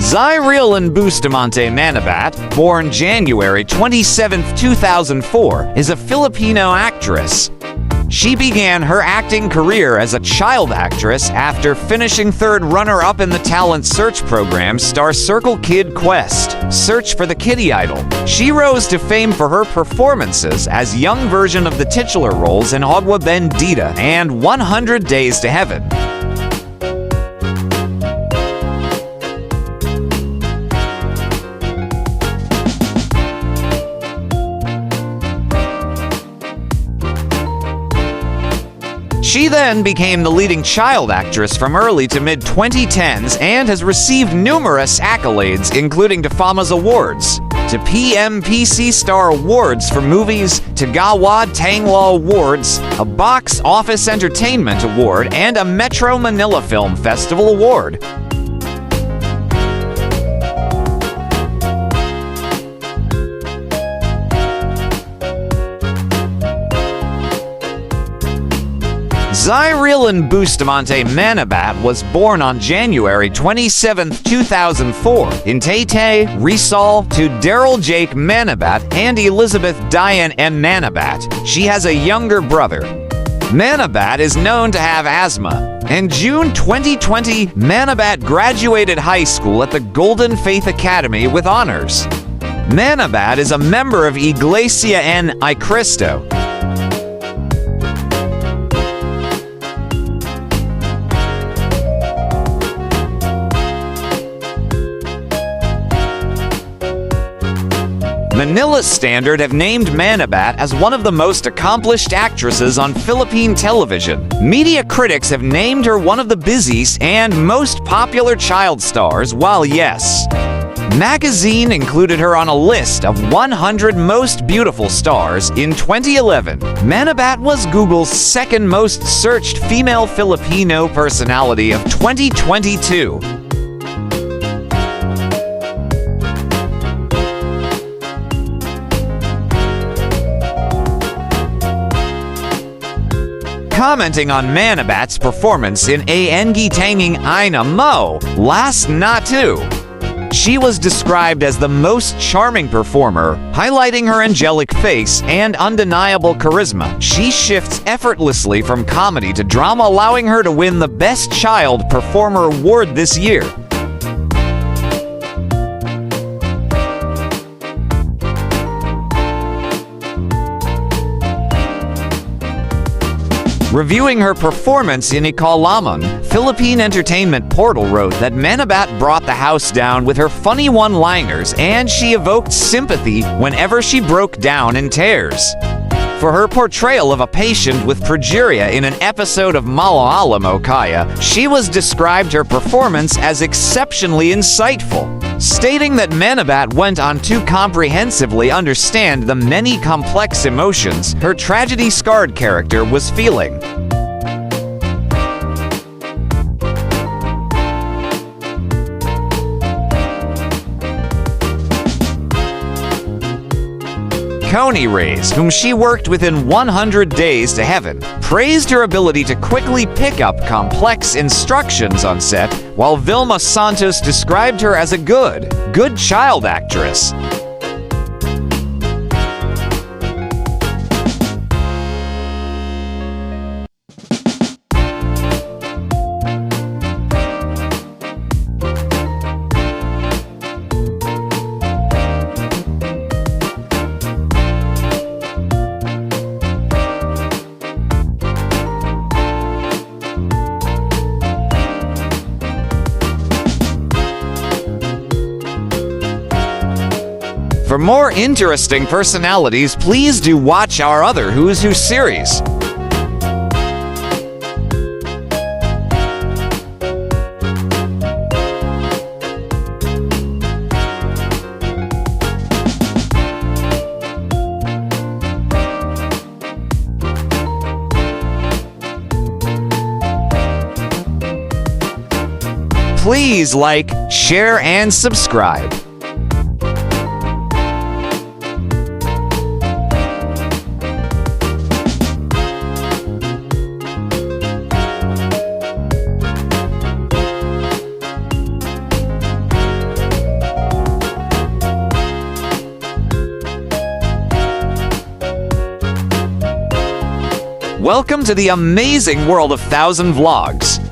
Xyriel and Bustamante Manabat, born January 27, 2004, is a Filipino actress. She began her acting career as a child actress after finishing third runner-up in the talent search program Star Circle Kid Quest, Search for the Kitty Idol. She rose to fame for her performances as young version of the titular roles in Agua Bendita and 100 Days to Heaven. She then became the leading child actress from early to mid-2010s and has received numerous accolades, including to Fama's Awards, to PMPC Star Awards for movies, to Gawad Tangla Awards, a Box Office Entertainment Award, and a Metro Manila Film Festival Award. Xyriel and Bustamante Manabat was born on January 27, 2004 in Taytay, Rizal to Daryl Jake Manabat and Elizabeth Diane M. Manabat. She has a younger brother. Manabat is known to have asthma. In June 2020, Manabat graduated high school at the Golden Faith Academy with honors. Manabat is a member of Iglesia Ni Cristo. Manila Standard have named Manabat as one of the most accomplished actresses on Philippine television. Media critics have named her one of the busiest and most popular child stars, while Yes Magazine included her on a list of 100 most beautiful stars in 2011. Manabat was Google's second most searched female Filipino personality of 2022. Commenting on Manabat's performance in A Engi Tanging Ina Mo last Natu, she was described as the most charming performer, highlighting her angelic face and undeniable charisma. She shifts effortlessly from comedy to drama, allowing her to win the Best Child Performer award this year. Reviewing her performance in Ikalamon, Philippine Entertainment Portal wrote that Manabat brought the house down with her funny one-liners and she evoked sympathy whenever she broke down in tears. For her portrayal of a patient with progeria in an episode of Malaalam Kaya, she was described her performance as exceptionally insightful, stating that Manabat went on to comprehensively understand the many complex emotions her tragedy-scarred character was feeling. Connie Reyes, whom she worked with in 100 Days to Heaven, praised her ability to quickly pick up complex instructions on set, while Vilma Santos described her as a good child actress. For more interesting personalities, please do watch our other Who's Who series. Please like, share, and subscribe. Welcome to the amazing world of 1000 Vlogs.